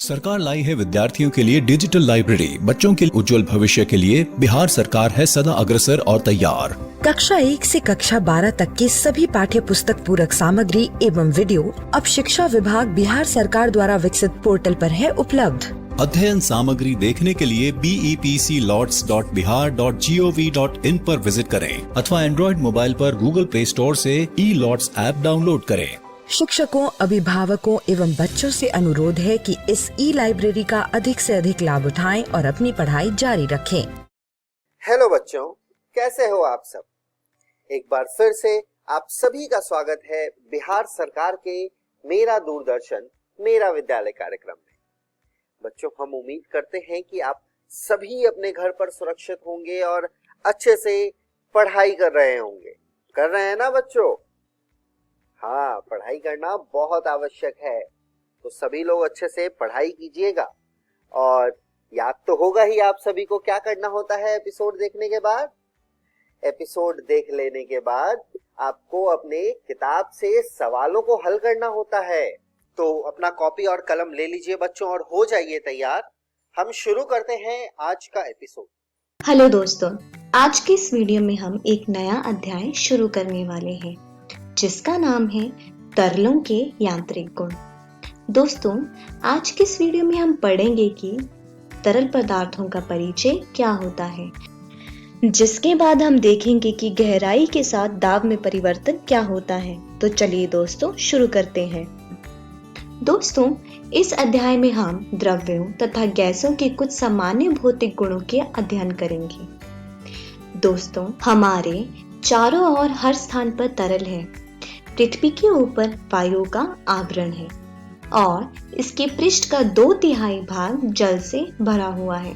सरकार लाई है विद्यार्थियों के लिए डिजिटल लाइब्रेरी। बच्चों के उज्जवल भविष्य के लिए बिहार सरकार है सदा अग्रसर और तैयार। कक्षा 1 से कक्षा 12 तक की सभी पाठ्य पुस्तक पूरक सामग्री एवं वीडियो अब शिक्षा विभाग बिहार सरकार द्वारा विकसित पोर्टल पर है उपलब्ध। अध्ययन सामग्री देखने के लिए BEPCLots.bihar.gov.in पर विजिट करें अथवा एंड्रॉइड मोबाइल पर गूगल प्ले स्टोर से E-Lots ऐप डाउनलोड करें। शिक्षकों, अभिभावकों एवं बच्चों से अनुरोध है कि इस लाइब्रेरी का अधिक से अधिक लाभ उठाएं और अपनी पढ़ाई जारी रखें। हेलो बच्चों, कैसे हो आप सब? एक बार फिर से आप सभी का स्वागत है बिहार सरकार के मेरा दूरदर्शन मेरा विद्यालय कार्यक्रम में। बच्चों, हम उम्मीद करते हैं कि आप सभी अपने घर पर सुरक्षित होंगे और अच्छे से पढ़ाई कर रहे होंगे। कर रहे हैं ना बच्चों? हाँ, पढ़ाई करना बहुत आवश्यक है, तो सभी लोग अच्छे से पढ़ाई कीजिएगा। और याद तो होगा ही आप सभी को क्या करना होता है एपिसोड देखने के बाद। एपिसोड देख लेने के बाद आपको अपने किताब से सवालों को हल करना होता है। तो अपना कॉपी और कलम ले लीजिए बच्चों और हो जाइए तैयार। हम शुरू करते हैं आज का एपिसोड। हेलो दोस्तों, आज के इस वीडियो में हम एक नया अध्याय शुरू करने वाले हैं जिसका नाम है तरलों के यांत्रिक गुण। दोस्तों, आज के इस वीडियो में हम पढ़ेंगे कि तरल पदार्थों का परिचय क्या होता है, जिसके बाद हम देखेंगे कि गहराई के साथ दाब में परिवर्तन क्या होता है। तो चलिए दोस्तों शुरू करते हैं। दोस्तों, इस अध्याय में हम द्रव्यों तथा गैसों के कुछ सामान्य भौतिक गुणों के अध्ययन करेंगे। दोस्तों, हमारे चारों ओर हर स्थान पर तरल है। पृथ्वी के ऊपर वायु का आवरण है और इसके पृष्ठ का 2/3 भाग जल से भरा हुआ है।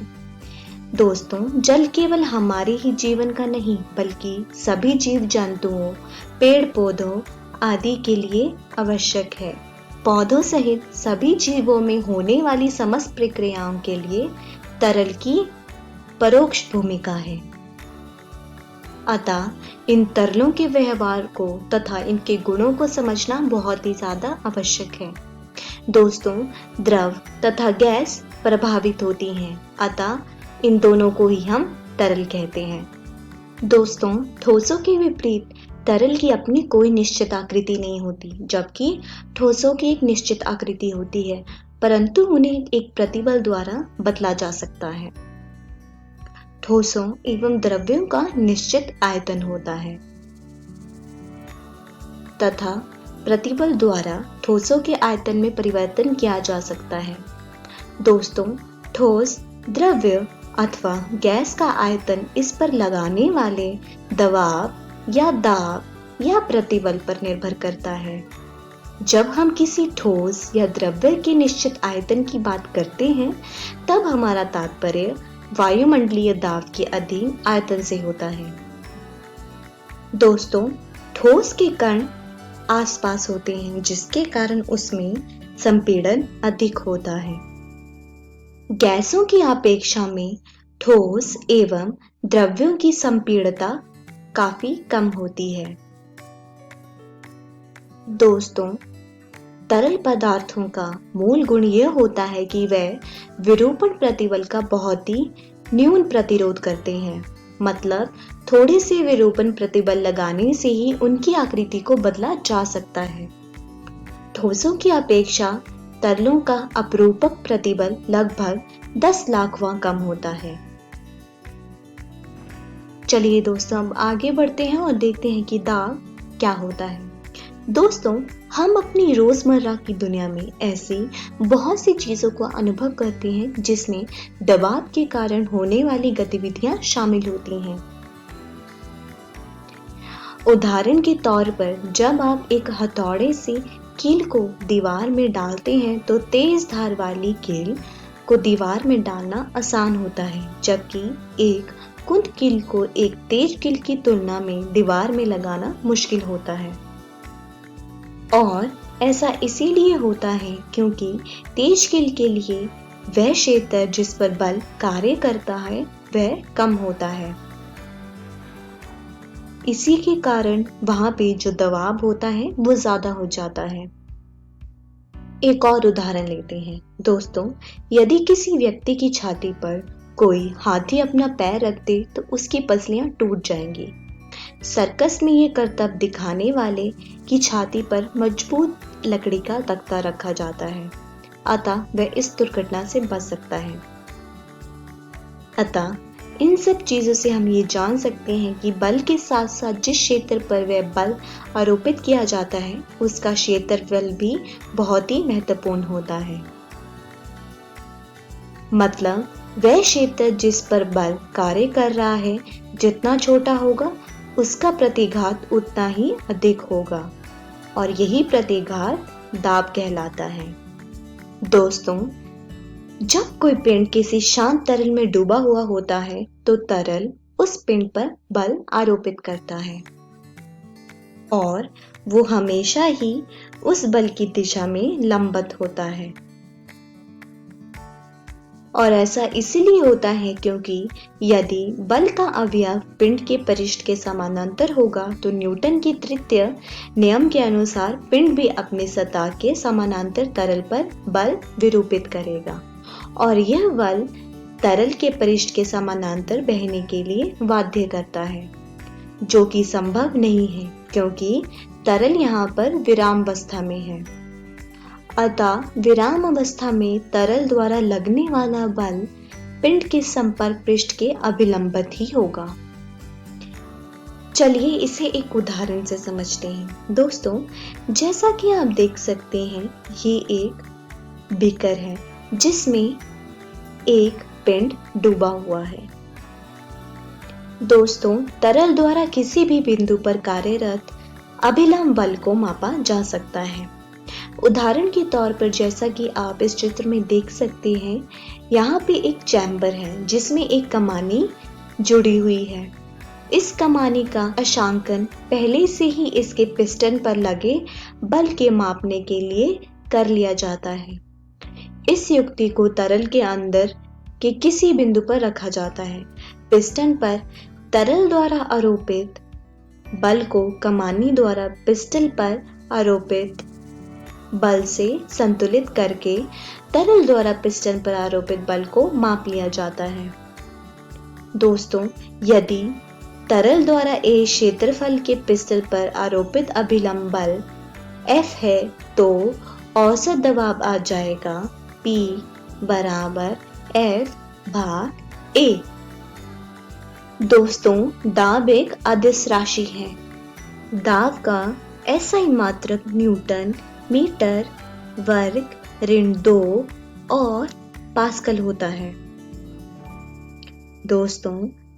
दोस्तों, जल केवल हमारे ही जीवन का नहीं बल्कि सभी जीव जंतुओं, पेड़ पौधों आदि के लिए आवश्यक है। पौधों सहित सभी जीवों में होने वाली समस्त प्रक्रियाओं के लिए तरल की परोक्ष भूमिका है। अतः इन तरलों के व्यवहार को तथा इनके गुणों को समझना बहुत ही ज्यादा आवश्यक है। दोस्तों, द्रव तथा गैस प्रभावित होती हैं, अतः इन दोनों को ही हम तरल कहते हैं। दोस्तों, ठोसों के विपरीत तरल की अपनी कोई निश्चित आकृति नहीं होती, जबकि ठोसों की एक निश्चित आकृति होती है, परंतु उन्हें एक प्रतिबल द्वारा बदला जा सकता है। ठोसों एवं द्रव्यों का निश्चित आयतन होता है तथा प्रतिबल द्वारा ठोसों के आयतन में परिवर्तन किया जा सकता है। दोस्तों, ठोस, द्रव्य अथवा गैस का आयतन इस पर लगाने वाले दबाव या दाब या प्रतिबल पर निर्भर करता है। जब हम किसी ठोस या द्रव्य के निश्चित आयतन की बात करते हैं, तब हमारा तात्पर्य वायुमंडलीय दाब के अधीन आयतन से होता है। दोस्तों, ठोस के कण आसपास होते हैं, जिसके कारण उसमें संपीड़न अधिक होता है। गैसों की अपेक्षा में ठोस एवं द्रव्यों की संपीड़ता काफी कम होती है। दोस्तों, तरल पदार्थों का मूल गुण यह होता है कि वे विरूपण प्रतिबल का बहुत ही न्यून प्रतिरोध करते हैं। मतलब थोड़े से विरूपण प्रतिबल लगाने से ही उनकी आकृति को बदला जा सकता है। ठोसों की अपेक्षा तरलों का अपरूपक प्रतिबल लगभग 10 लाखवां कम होता है। चलिए दोस्तों, अब आगे बढ़ते हैं और देखते हैं कि दाब क्या होता है। दोस्तों, हम अपनी रोजमर्रा की दुनिया में ऐसी बहुत सी चीजों को अनुभव करते हैं जिसमें दबाव के कारण होने वाली गतिविधियां शामिल होती हैं। उदाहरण के तौर पर, जब आप एक हथौड़े से कील को दीवार में डालते हैं तो तेज धार वाली कील को दीवार में डालना आसान होता है, जबकि एक कुंद कील को एक तेज कील की तुलना में दीवार में लगाना मुश्किल होता है। और ऐसा इसीलिए होता है क्योंकि तेज कील के लिए वह क्षेत्र जिस पर बल कार्य करता है वह कम होता है। इसी के कारण वहां पे जो दबाव होता है वो ज्यादा हो जाता है। एक और उदाहरण लेते हैं। दोस्तों, यदि किसी व्यक्ति की छाती पर कोई हाथी अपना पैर रख दे तो उसकी पसलियां टूट जाएंगी। सर्कस में ये करतब दिखाने वाले की छाती पर मजबूत लकड़ी का तख्ता रखा जाता है, अतः वह इस दुर्घटना से बच सकता है। अतः इन सब चीजों से हम ये जान सकते हैं कि बल के साथ साथ जिस क्षेत्र पर वह बल आरोपित किया जाता है उसका क्षेत्रफल भी बहुत ही महत्वपूर्ण होता है। मतलब वह क्षेत्र जिस पर बल कार्य कर रहा है जितना छोटा होगा उसका प्रतिघात उतना ही अधिक होगा और यही प्रतिघात दाब कहलाता है। दोस्तों, जब कोई पिंड किसी शांत तरल में डूबा हुआ होता है तो तरल उस पिंड पर बल आरोपित करता है और वो हमेशा ही उस बल की दिशा में लंबवत होता है। और ऐसा इसलिए होता है क्योंकि यदि बल का अवयव पिंड के पृष्ठ के समानांतर होगा तो न्यूटन की तृतीय नियम के अनुसार पिंड भी अपनी सतह के समानांतर तरल पर बल विरूपित करेगा और यह बल तरल के पृष्ठ के समानांतर बहने के लिए बाध्य करता है, जो कि संभव नहीं है क्योंकि तरल यहाँ पर विरामावस्था में है। अतः विराम अवस्था में तरल द्वारा लगने वाला बल पिंड के संपर्क पृष्ठ के अभिलंबित ही होगा। चलिए इसे एक उदाहरण से समझते हैं। दोस्तों, जैसा कि आप देख सकते हैं, ये एक बीकर है जिसमें एक पिंड डूबा हुआ है। दोस्तों, तरल द्वारा किसी भी बिंदु पर कार्यरत अभिलंब बल को मापा जा सकता है। उदाहरण के तौर पर जैसा कि आप इस चित्र में देख सकते हैं, यहाँ पे एक चैम्बर है जिसमें एक कमानी जुड़ी हुई है। इस कमानी का अंशांकन पहले से ही इसके पिस्टन पर लगे बल के मापने के लिए कर लिया जाता है। इस युक्ति को तरल के अंदर के किसी बिंदु पर रखा जाता है। पिस्टन पर तरल द्वारा आरोपित बल को कमानी द्वारा पिस्टन पर आरोपित बल से संतुलित करके तरल द्वारा पिस्टन पर आरोपित बल को माप लिया जाता है। दोस्तों, यदि तरल द्वारा ए क्षेत्रफल के पिस्टन पर आरोपित अभिलंब बल F है तो औसत दबाव आ जाएगा P बराबर F भाग A। दोस्तों, दाब एक अदिश राशि है। दाब का SI मात्रक न्यूटन मीटर वर्ग ऋण 2 और पास्कल होता है। दोस्तों,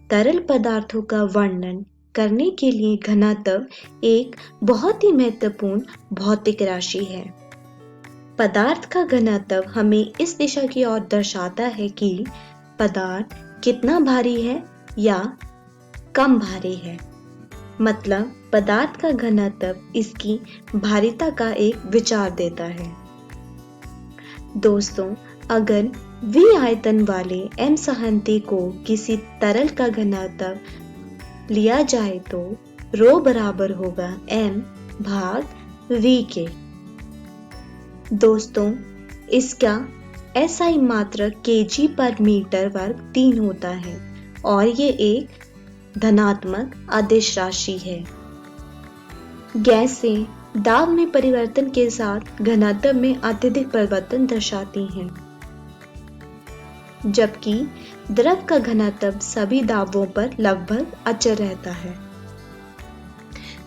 तरल पदार्थों का वर्णन करने के लिए घनत्व एक बहुत ही महत्वपूर्ण भौतिक राशि है। पदार्थ का घनत्व हमें इस दिशा की ओर दर्शाता है कि पदार्थ कितना भारी है या कम भारी है। मतलब पदार्थ का घनत्व इसकी भारीता का एक विचार देता है। दोस्तों, अगर V आयतन वाले m सहंती को किसी तरल का घनत्व लिया जाए तो रो बराबर होगा m भाग V के। दोस्तों, इसका SI मात्रक kg पर मीटर वर्ग 3 होता है और ये एक धनात्मक अदिश राशि है। गैसें दाब में परिवर्तन के साथ घनत्व में अत्यधिक परिवर्तन दर्शाती हैं, जबकि द्रव का घनत्व सभी दाबों पर लगभग अचल रहता है।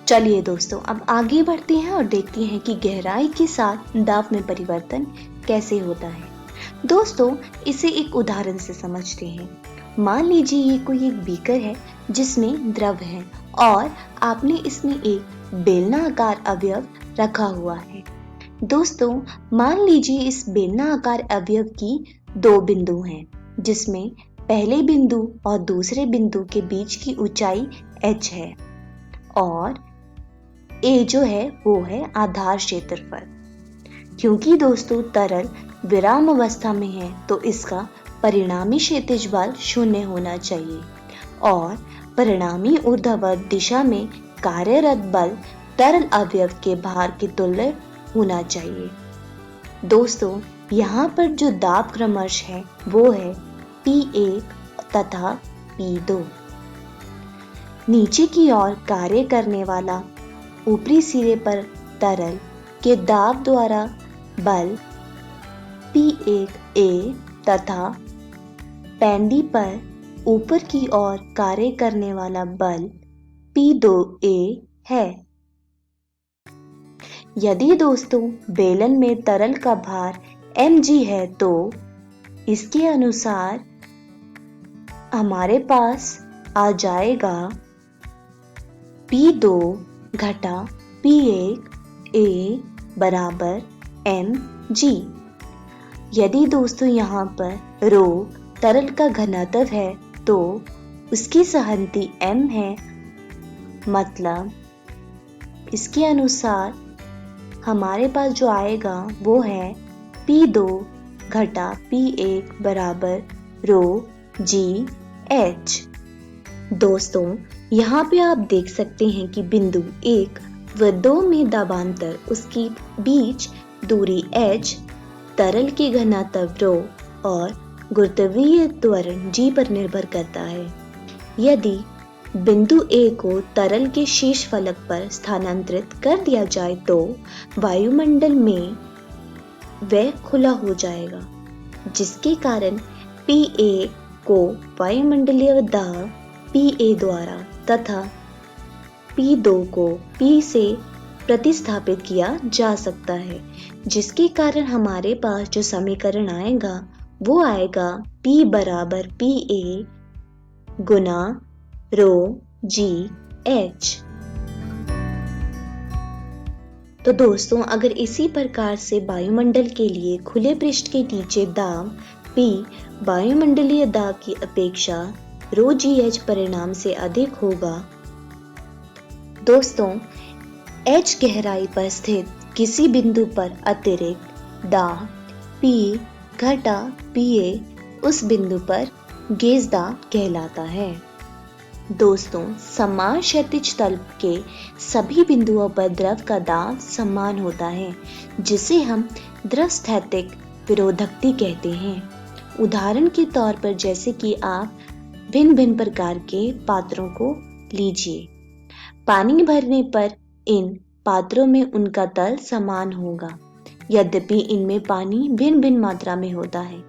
चलिए दोस्तों, अब आगे बढ़ते हैं और देखते हैं कि गहराई के साथ दाब में परिवर्तन कैसे होता है। दोस्तों, इसे एक उदाहरण से समझते हैं। मान लीजिए ये कोई एक बीकर है जिसमें द्रव है और आपने इसमें एक बेलनाकार अवयव रखा हुआ है। दोस्तों, मान लीजिए इस बेलनाकार अवयव की 2 बिंदु हैं, जिसमें पहले बिंदु और दूसरे बिंदु के बीच की ऊंचाई h है और a जो है वो है आधार क्षेत्रफल। क्योंकि दोस्तों तरल विराम अवस्था में है तो इसका परिणामी क्षैतिज बल 0 होना चाहिए और परिणामी ऊर्ध्वाधर दिशा में कार्यरत बल तरल अवयव के भार के तुल्य होना चाहिए। दोस्तों, यहाँ पर जो दाब क्रमश है वो है P1 तथा P2। नीचे की ओर कार्य करने वाला ऊपरी सिरे पर तरल के दाब द्वारा बल P1A तथा पैंडी पर ऊपर की ओर कार्य करने वाला बल P2A है। यदि दोस्तों बेलन में तरल का भार mg है तो इसके अनुसार हमारे पास आ जाएगा P2 घटा P1A बराबर mg। यदि दोस्तों यहाँ पर रो तरल का घनत्व है तो उसकी सहनति m है, मतलब इसके अनुसार हमारे पास जो आएगा वो है P2 घटा P1 बराबर रो जी एच। दोस्तों, यहाँ पे आप देख सकते हैं कि बिंदु 1 व 2 में दाबांतर उसकी बीच दूरी h, तरल की घनत्व रो और गुरुत्वीय त्वरण g पर निर्भर करता है। यदि बिंदु A को तरल के शीर्ष फलक पर स्थानांतरित कर दिया जाए तो वायुमंडल में वह खुला हो जाएगा, जिसके कारण P1 को वायुमंडलीय दाब Pa द्वारा तथा P2 को P से प्रतिस्थापित किया जा सकता है, जिसके कारण हमारे पास जो समीकरण आएगा वो आएगा P बराबर Pa गुना रो जी एच। तो दोस्तों, अगर इसी प्रकार से वायुमंडल के लिए खुले पृष्ठ के नीचे दाब P वायुमंडलीय दाब की अपेक्षा रो जी एच परिणाम से अधिक होगा। दोस्तों, H गहराई पर स्थित किसी बिंदु पर अतिरिक्त दाब P घटा Pa उस बिंदु पर गेज दाब कहलाता है। दोस्तों, समान क्षैतिज तल के सभी बिंदुओं पर द्रव का दाब समान होता है, जिसे हम द्रव स्थैतिक विरोधकता कहते हैं। उदाहरण के तौर पर जैसे कि आप भिन्न भिन्न प्रकार के पात्रों को लीजिए। पानी भरने पर इन पात्रों में उनका तल समान होगा, यद्यपि इनमें पानी भिन्न भिन्न मात्रा में होता है,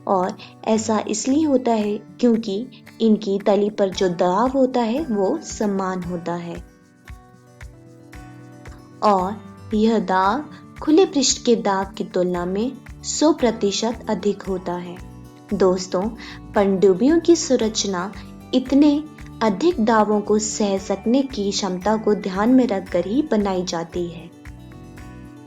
और ऐसा इसलिए होता है क्योंकि इनकी तली पर जो दाब होता है वो समान होता है, और यह दाब खुले पृष्ठ के दाब की तुलना में 100% अधिक होता है। दोस्तों, पनडुब्बियों की संरचना इतने अधिक दाबों को सह सकने की क्षमता को ध्यान में रखकर ही बनाई जाती है।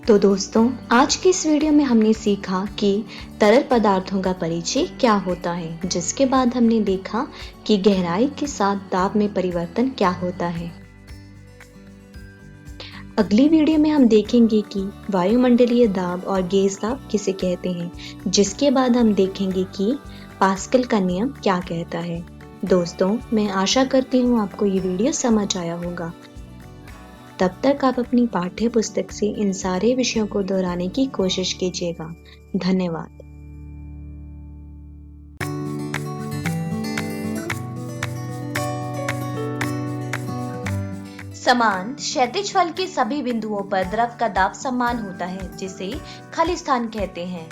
तो दोस्तों, आज के इस वीडियो में हमने सीखा कि तरल पदार्थों का परिचय क्या होता है, जिसके बाद हमने देखा कि गहराई के साथ दाब में परिवर्तन क्या होता है। अगली वीडियो में हम देखेंगे कि वायुमंडलीय दाब और गेज दाब किसे कहते हैं, जिसके बाद हम देखेंगे कि पास्कल का नियम क्या कहता है। दोस्तों, मैं आशा करती हूँ आपको ये वीडियो समझ आया होगा। तब तक आप अपनी पाठ्य पुस्तक से इन सारे विषयों को दोहराने की कोशिश कीजिएगा। धन्यवाद। समान क्षैतिज फल के सभी बिंदुओं पर द्रव का दाब समान होता है, जिसे खाली स्थान कहते हैं।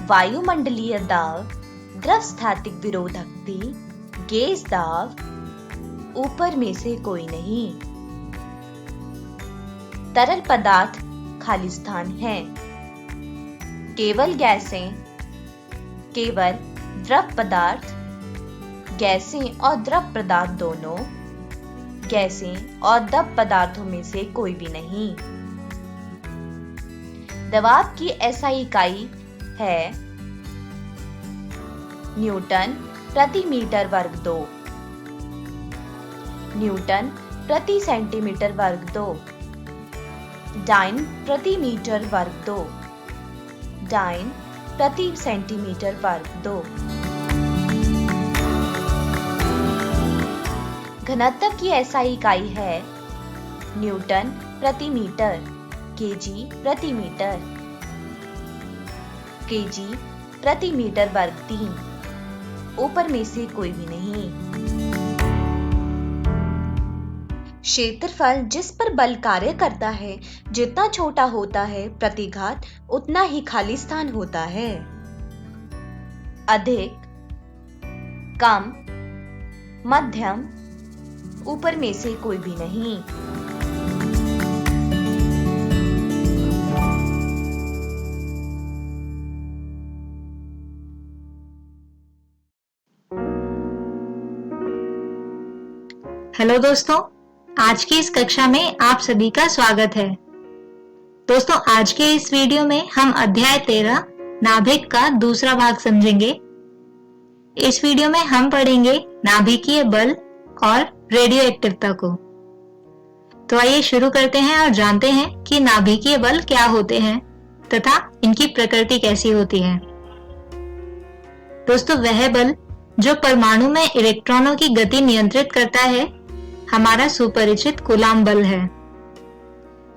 वायुमंडलीय दाब, द्रव स्थैतिक विरोधकता, गेज दाब ऊपर में से कोई नहीं। तरल पदार्थ खाली स्थान है। केवल गैसें, केवल द्रव पदार्थ, गैसें और द्रव पदार्थ दोनों, गैसें और द्रव पदार्थों में से कोई भी नहीं। दबाव की एसआई इकाई है न्यूटन प्रति मीटर वर्ग 2, न्यूटन प्रति सेंटीमीटर वर्ग 2, डाइन प्रति मीटर वर्ग 2, डाइन प्रति सेंटीमीटर वर्ग 2। घनत्व की एसआई इकाई है न्यूटन प्रति मीटर, केजी प्रति मीटर। kg प्रति मीटर वर्ग 3, ऊपर में से कोई भी नहीं। क्षेत्रफल जिस पर बल कार्य करता है, जितना छोटा होता है प्रतिघात उतना ही खाली स्थान होता है। अधिक, कम, मध्यम, ऊपर में से कोई भी नहीं। हेलो दोस्तों, आज की इस कक्षा में आप सभी का स्वागत है। दोस्तों, आज के इस वीडियो में हम अध्याय 13 नाभिक का दूसरा भाग समझेंगे। इस वीडियो में हम पढ़ेंगे नाभिकीय बल और रेडियो एक्टिवता को। तो आइए शुरू करते हैं और जानते हैं कि नाभिकीय बल क्या होते हैं तथा इनकी प्रकृति कैसी होती है। दोस्तों, वह बल जो परमाणु में इलेक्ट्रॉनों की गति नियंत्रित करता है, हमारा सुपरिचित कूलाम बल है।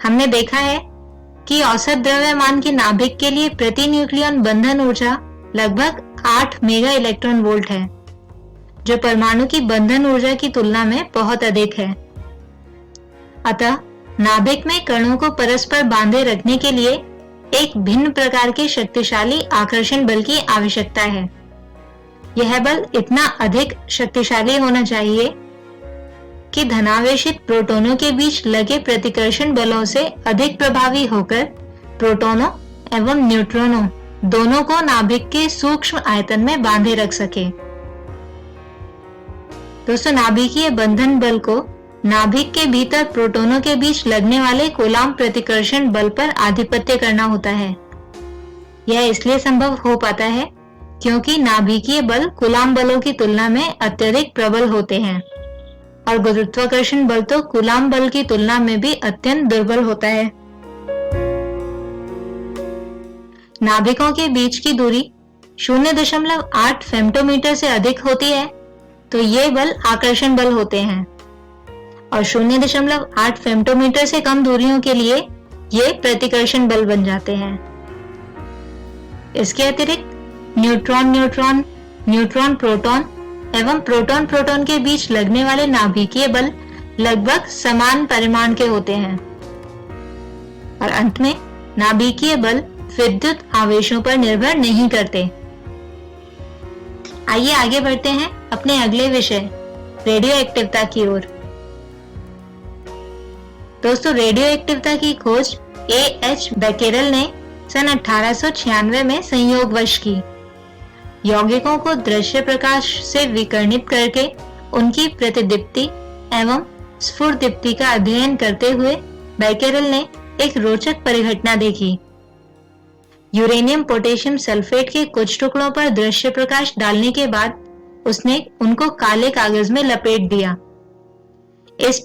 हमने देखा है कि औसत द्रव्यमान के नाभिक के लिए प्रति न्यूक्लियन बंधन ऊर्जा लगभग 8 मेगा इलेक्ट्रॉन वोल्ट है, जो परमाणु की बंधन ऊर्जा की तुलना में बहुत अधिक है। अतः नाभिक में कणों को परस्पर बांधे रखने के लिए एक भिन्न प्रकार के शक्तिशाली आकर्षण बल की आवश्यकता है। यह बल इतना अधिक शक्तिशाली होना चाहिए कि धनावेशित प्रोटॉनों के बीच लगे प्रतिकर्षण बलों से अधिक प्रभावी होकर प्रोटॉनों एवं न्यूट्रॉनों दोनों को नाभिक के सूक्ष्म आयतन में बांधे रख सके। दोस्तों, नाभिकीय बंधन बल को नाभिक के भीतर प्रोटॉनों के बीच लगने वाले कूलाम प्रतिकर्षण बल पर आधिपत्य करना होता है। यह इसलिए संभव हो पाता है क्योंकि नाभिकीय बल कूलाम बलों की तुलना में अत्यधिक प्रबल होते हैं और गुरुत्वाकर्षण बल तो कूलाम बल की तुलना में भी अत्यंत दुर्बल होता है। नाभिकों के बीच की दूरी 0.8 फेम्टोमीटर से अधिक होती है तो ये बल आकर्षण बल होते हैं, और 0.8 फेम्टोमीटर से कम दूरियों के लिए ये प्रतिकर्षण बल बन जाते हैं। इसके अतिरिक्त न्यूट्रॉन न्यूट्रॉन, न्यूट्रॉन प्रोटॉन एवं प्रोटॉन प्रोटॉन के बीच लगने वाले नाभिकीय बल लगभग समान परिमाण के होते हैं। और अंत में नाभिकीय बल विद्युत आवेशों पर निर्भर नहीं करते। आइए आगे बढ़ते हैं अपने अगले विषय रेडियो एक्टिवता की ओर। दोस्तों, रेडियो एक्टिवता की खोज A.H. बेकेरेल ने सन 1896 में संयोगवश की। यौगिकों को दृश्य प्रकाश से विकिरणित करके उनकी प्रतिदीप्ति एवं स्फुरदीप्ति का अध्ययन करते हुए बेकेरेल ने एक रोचक परिघटना देखी। यूरेनियम पोटेशियम सल्फेट के कुछ टुकड़ों पर दृश्य प्रकाश डालने के बाद उसने उनको काले कागज में लपेट दिया। इस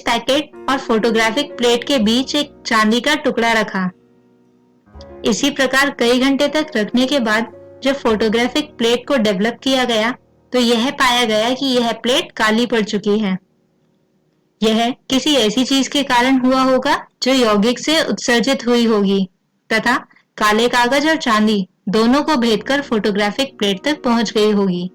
पैकेट और फोटोग्राफिक प्लेट के बीच एक चांदी का टुकड़ा रखा। इसी प्रकार कई घंटे तक रखने के बाद जब फोटोग्राफिक प्लेट को डेवलप किया गया तो यह पाया गया कि यह प्लेट काली पड़ चुकी है। यह किसी ऐसी चीज के कारण हुआ होगा जो यौगिक से उत्सर्जित हुई होगी तथा काले कागज और चांदी दोनों को भेदकर फोटोग्राफिक प्लेट तक पहुंच गई होगी।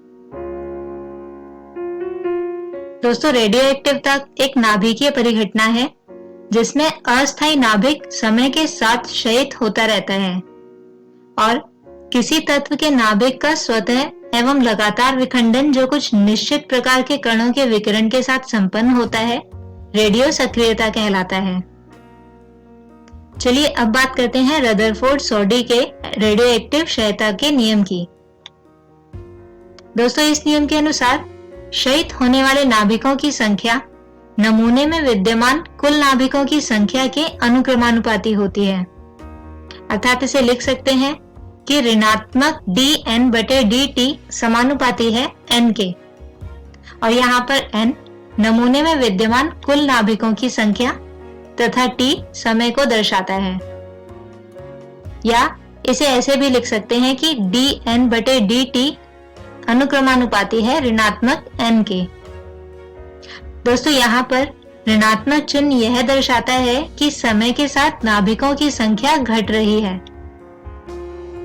दोस्तों, रेडियो एक्टिवता एक नाभिकीय परिघटना है जिसमें अस्थायी नाभिक समय के साथ क्षयित होता रहता है और किसी तत्व के नाभिक का स्वतः एवं लगातार विखंडन जो कुछ निश्चित प्रकार के कणों के विकिरण के साथ संपन्न होता है, रेडियो सक्रियता कहलाता है। चलिए अब बात करते हैं रदरफोर्ड सोडी के रेडियो एक्टिव क्षयता के नियम की। दोस्तों, इस नियम के अनुसार क्षयित होने वाले नाभिकों की संख्या नमूने में विद्यमान कुल नाभिकों की संख्या के अनुक्रमानुपाती होती है। अर्थात इसे लिख सकते हैं कि ऋणात्मक dN/dt समानुपाती है N के, और यहाँ पर N नमूने में विद्यमान कुल नाभिकों की संख्या तथा T समय को दर्शाता है। या इसे ऐसे भी लिख सकते हैं कि dN/dt अनुक्रमानुपाती है ऋणात्मक N के। दोस्तों, यहाँ पर ऋणात्मक चिन्ह यह दर्शाता है कि समय के साथ नाभिकों की संख्या घट रही है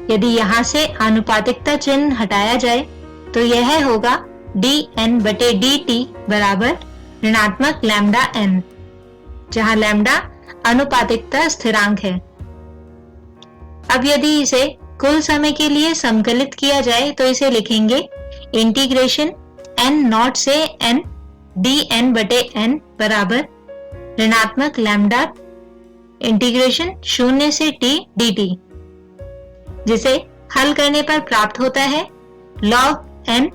यदि यहाँ से आनुपातिकता चिन्ह हटाया जाए तो यह होगा dn बटे dt बराबर ऋणात्मक लैम्डा n, जहाँ लैम्डा आनुपातिकता स्थिरांक है। अब यदि इसे कुल समय के लिए संकलित किया जाए तो इसे लिखेंगे इंटीग्रेशन n नॉट से n dn बटे n बराबर ऋणात्मक लैम्डा इंटीग्रेशन 0 से t dt, जिसे हल करने पर प्राप्त होता है log n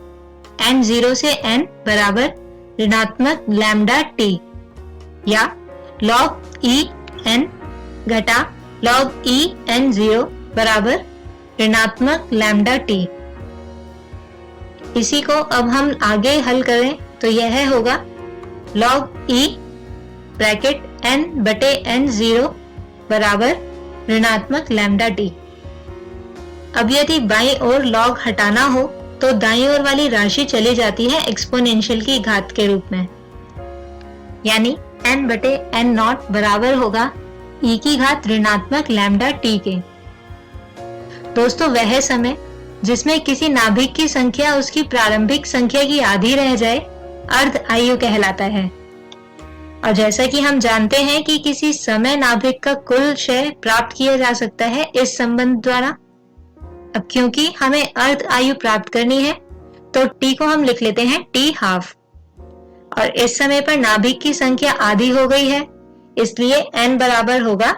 0 से n बराबर ऋणात्मक लैम्डा t, या log e n घटा log e n 0 बराबर ऋणात्मक लैम्डा t। इसी को अब हम आगे हल करें तो यह होगा log e ब्रैकेट n बटे n 0 बराबर ऋणात्मक लैम्डा t। अब यदि बाईं ओर log हटाना हो तो दाईं ओर वाली राशि चली जाती है एक्सपोनेंशियल की घात के रूप में, यानी n बटे n नॉट बराबर होगा e की घात ऋणात्मक लैम्डा t के। दोस्तों, वह समय जिसमें किसी नाभिक की संख्या उसकी प्रारंभिक संख्या की आधी रह जाए अर्ध आयु कहलाता है। और जैसा कि हम जानते हैं कि किसी समय नाभिक का कुल क्षय प्राप्त किया जा सकता है इस संबंध द्वारा। अब क्योंकि हमें अर्ध आयु प्राप्त करनी है तो t को हम लिख लेते हैं t हाफ, और इस समय पर नाभिक की संख्या आधी हो गई है, इसलिए n बराबर होगा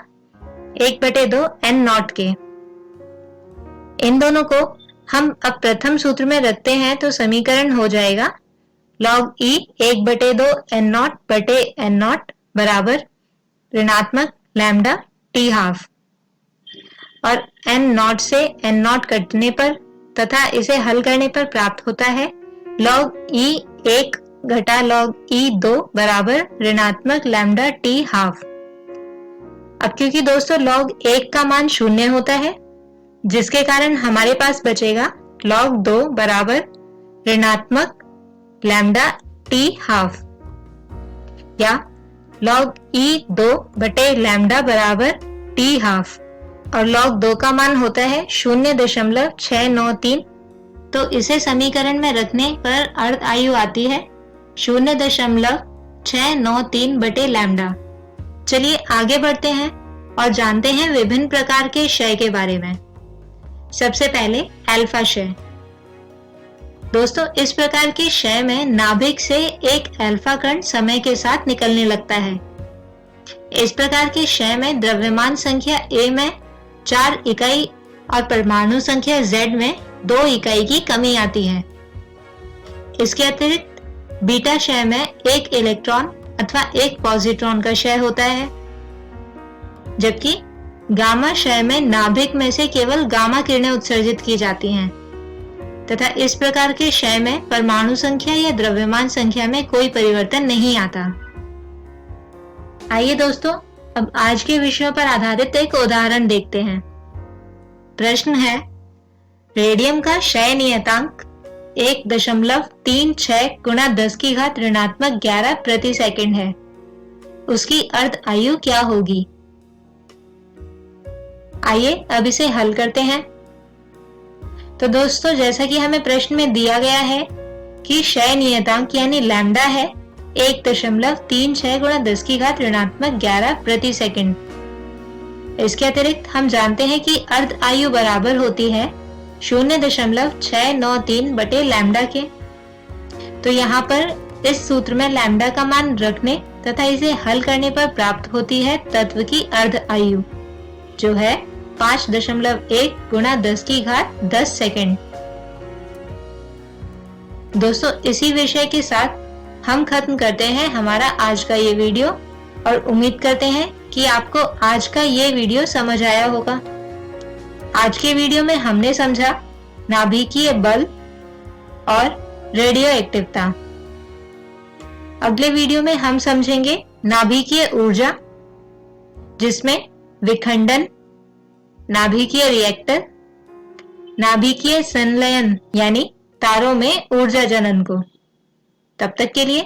1/2 n नॉट के। इन दोनों को हम अब प्रथम सूत्र में रखते हैं तो समीकरण हो जाएगा log e 1/2 n नॉट बटे n नॉट बराबर ऋणात्मक लैम्डा t हाफ, और n नॉट से n नॉट कटने पर तथा इसे हल करने पर प्राप्त होता है log e 1 घटा log e 2 बराबर ऋणात्मक लैम्डा t हाफ। अब क्योंकि दोस्तों log 1 का मान 0 होता है, जिसके कारण हमारे पास बचेगा log 2 बराबर ऋणात्मक लैम्डा t हाफ, या log e 2 बटे लैम्डा बराबर t हाफ, और log 2 का मान होता है 0.693, तो इसे समीकरण में रखने पर अर्ध आयु आती है 0.693 बटे लैम्डा। चलिए आगे बढ़ते हैं और जानते हैं विभिन्न प्रकार के क्षय के बारे में। सबसे पहले अल्फा क्षय। दोस्तों, इस प्रकार के क्षय में नाभिक से एक अल्फा कण समय के साथ निकलने लगता है। इस प्रकार के क्षय में द्रव्यमान संख्या A में 4 इकाई और परमाणु संख्या Z में 2 इकाई की कमी आती है। इसके अतिरिक्त बीटा क्षय में एक इलेक्ट्रॉन अथवा एक पॉजिट्रॉन का क्षय होता है, जबकि गामा क्षय में नाभिक में से केवल गामा किरणें उत्सर्जित की जाती हैं, तथा इस प्रकार के क्षय में परमाणु संख्या या द्रव्यमान संख्या में कोई परिवर्तन नहीं आता। आइए दोस्तों, अब आज के विषयों पर आधारित एक उदाहरण देखते हैं। प्रश्न है, रेडियम का क्षय नियतांक 1.36 गुणा 10 की घात ऋणात्मक 11 प्रति सेकंड है। उसकी अर्ध आयु क्या होगी? आइए अब इसे हल करते हैं। तो दोस्तों, जैसा कि हमें प्रश्न में दिया गया है कि क्षय नियतांक यानी लैम्डा है 1.36 गुणा 10 की घात ऋणात्मक 11 प्रति सेकंड। इसके अतिरिक्त हम जानते हैं कि अर्ध आयु बराबर होती है 0.693 बटे लैम्डा के। तो यहाँ पर इस सूत्र में लैम्डा का मान रखने तथा इसे हल करने पर प्राप्त होती है तत्व की अर्ध आयु, जो है 5.1 गुणा 10 की घात 10 सेकंड। दोस्तों, इसी विषय के साथ हम खत्म करते हैं हमारा आज का ये वीडियो, और उम्मीद करते हैं कि आपको आज का ये वीडियो समझ आया होगा। आज के वीडियो में हमने समझा नाभिकीय बल और रेडियो एक्टिवता। अगले वीडियो में हम समझेंगे नाभिकीय ऊर्जा, जिसमें विखंडन, नाभिकीय रिएक्टर, नाभिकीय संलयन यानी तारों में ऊर्जा जनन को। तब तक के लिए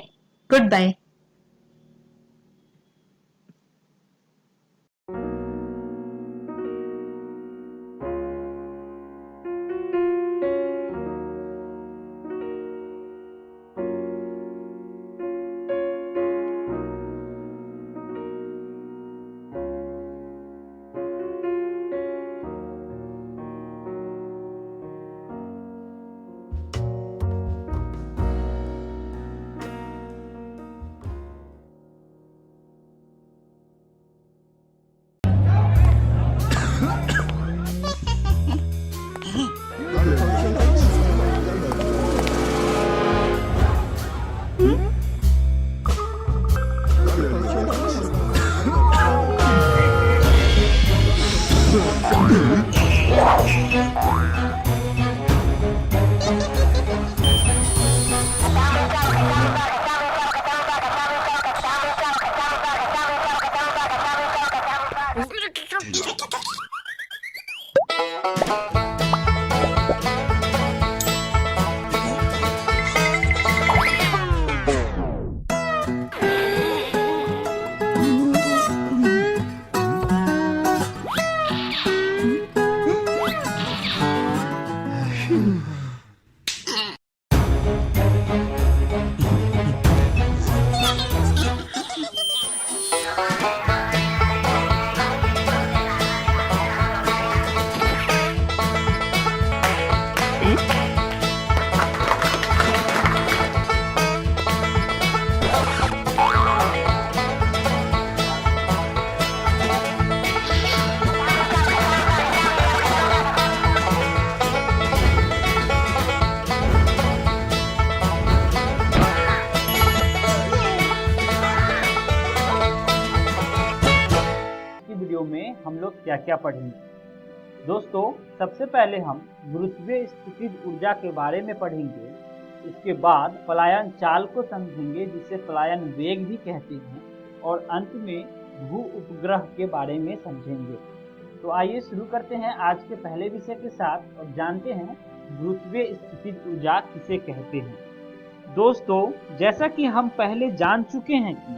गुड बाय। वीडियो में हम लोग क्या क्या पढ़ेंगे। दोस्तों, सबसे पहले हम गुरुत्वीय स्थितिज ऊर्जा के बारे में पढ़ेंगे। इसके बाद पलायन चाल को समझेंगे, जिसे पलायन वेग भी कहते हैं, और अंत में भू उपग्रह के बारे में समझेंगे। तो आइए शुरू करते हैं आज के पहले विषय के साथ और जानते हैं गुरुत्वीय स्थितिज ऊर्जा किसे कहते हैं। दोस्तों, जैसा कि हम पहले जान चुके हैं कि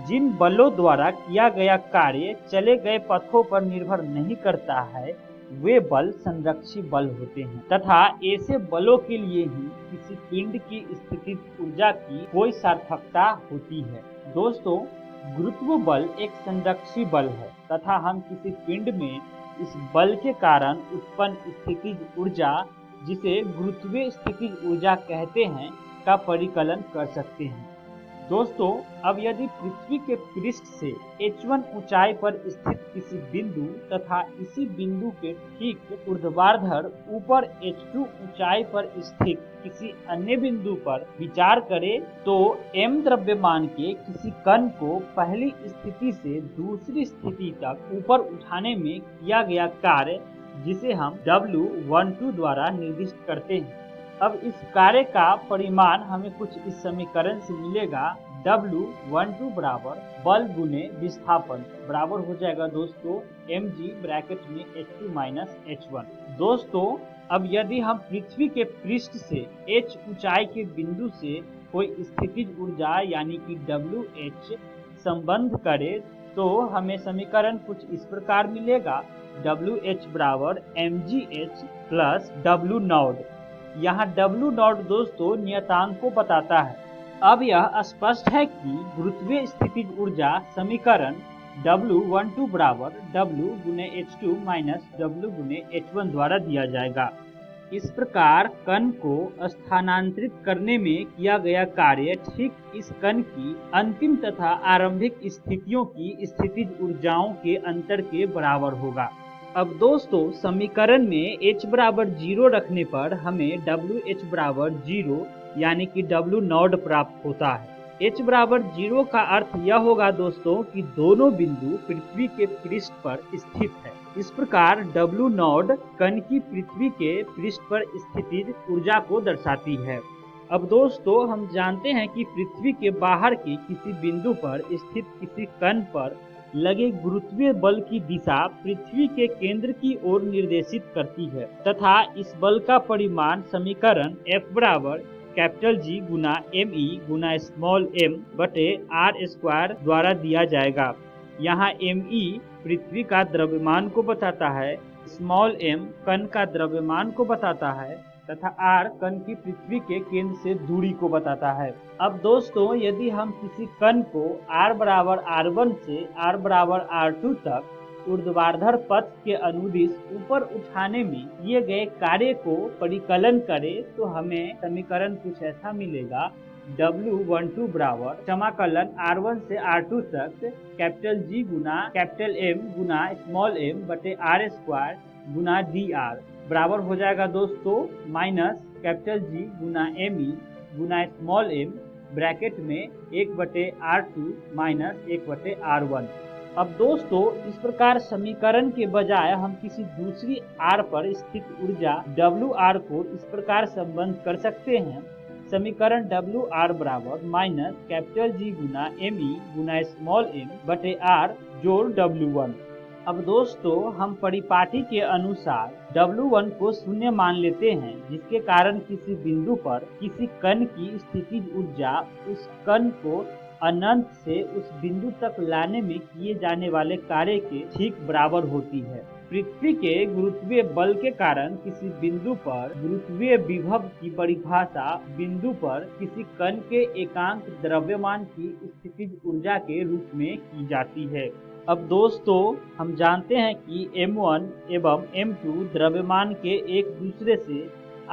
जिन बलों द्वारा किया गया कार्य चले गए पथों पर निर्भर नहीं करता है, वे बल संरक्षी बल होते हैं तथा ऐसे बलों के लिए ही किसी पिंड की स्थितिज ऊर्जा की कोई सार्थकता होती है। दोस्तों, गुरुत्व बल एक संरक्षी बल है तथा हम किसी पिंड में इस बल के कारण उत्पन्न स्थितिज ऊर्जा, जिसे गुरुत्वीय स्थितिज ऊर्जा कहते हैं, का परिकलन कर सकते हैं। दोस्तों, अब यदि पृथ्वी के पृष्ठ से h1 ऊंचाई पर स्थित किसी बिंदु तथा इसी बिंदु के ठीक ऊर्ध्वाधर ऊपर h2 ऊंचाई पर स्थित किसी अन्य बिंदु पर विचार करें, तो m द्रव्यमान के किसी कण को पहली स्थिति से दूसरी स्थिति तक ऊपर उठाने में किया गया कार्य, जिसे हम W12 द्वारा निर्दिष्ट करते हैं। अब इस कार्य का परिमाण हमें कुछ इस समीकरण से मिलेगा। W12 बराबर बल गुने विस्थापन बराबर हो जाएगा दोस्तों mg ब्रैकेट में h2 माइनस h1। दोस्तों, अब यदि हम पृथ्वी के पृष्ठ से h ऊंचाई के बिंदु से कोई स्थितिज ऊर्जा यानी कि WH संबंध करें, तो हमें समीकरण कुछ इस प्रकार मिलेगा। WH बराबर mgh प्लस W0। यहाँ W0 दोस्तों नियतांक को बताता है। अब यह स्पष्ट है कि गुरुत्वीय स्थितिज ऊर्जा समीकरण W12 बराबर W गुने H2 माइनस W गुने H1 द्वारा दिया जाएगा। इस प्रकार कण को स्थानांतरित करने में किया गया कार्य ठीक इस कण की अंतिम तथा आरंभिक स्थितियों की स्थितिज ऊर्जाओं के अंतर के बराबर होगा। अब दोस्तों, समीकरण में h बराबर 0 रखने पर हमें WH बराबर 0 यानी कि W0 प्राप्त होता है। h बराबर 0 का अर्थ यह होगा दोस्तों कि दोनों बिंदु पृथ्वी के पृष्ठ पर स्थित है। इस प्रकार W0 कण की पृथ्वी के पृष्ठ पर स्थितिज ऊर्जा को दर्शाती है। अब दोस्तों, हम जानते हैं कि पृथ्वी के बाहर के किसी बिंदु पर स्थित किसी कण पर लगे गुरुत्वीय बल की दिशा पृथ्वी के केंद्र की ओर निर्देशित करती है तथा इस बल का परिमाण समीकरण F बराबर कैपिटल G गुना ME गुना स्मॉल m बटे R स्क्वायर द्वारा दिया जाएगा। यहाँ ME पृथ्वी का द्रव्यमान को बताता है, स्मॉल m कण का द्रव्यमान को बताता है तथा R कण की पृथ्वी के केंद्र से दूरी को बताता है। अब दोस्तों, यदि हम किसी कण को R बराबर R1 से R बराबर R2 तक ऊर्ध्वाधर पथ के अनुदिश ऊपर उठाने में किए गए कार्य को परिकलन करें, तो हमें समीकरण कुछ ऐसा मिलेगा। W12 बराबर समाकलन R1 से R2 तक कैपिटल G गुना कैपिटल M गुना स्मॉल m बटे R स्क्वायर गुना dr बराबर हो जाएगा दोस्तों माइनस कैपिटल G गुना ME गुना स्मॉल m ब्रैकेट में 1/R2 माइनस 1/R1। अब दोस्तों इस प्रकार समीकरण के बजाय हम किसी दूसरी r पर स्थित ऊर्जा WR को इस प्रकार संबंध कर सकते हैं। समीकरण WR बराबर माइनस कैपिटल G गुना ME गुना स्मॉल m बटे R जोड़ W1। अब दोस्तों हम परिपाटी के अनुसार W1 को शून्य मान लेते हैं, जिसके कारण किसी बिंदु पर किसी कण की स्थितिज ऊर्जा उस कण को अनंत से उस बिंदु तक लाने में किए जाने वाले कार्य के ठीक बराबर होती है। पृथ्वी के गुरुत्वीय बल के कारण किसी बिंदु पर गुरुत्वीय विभव की परिभाषा बिंदु पर किसी कण के एकांक द्रव्यमान की स्थितिज ऊर्जा के रूप में की जाती है। अब दोस्तों हम जानते हैं कि m1 एवं m2 द्रव्यमान के एक दूसरे से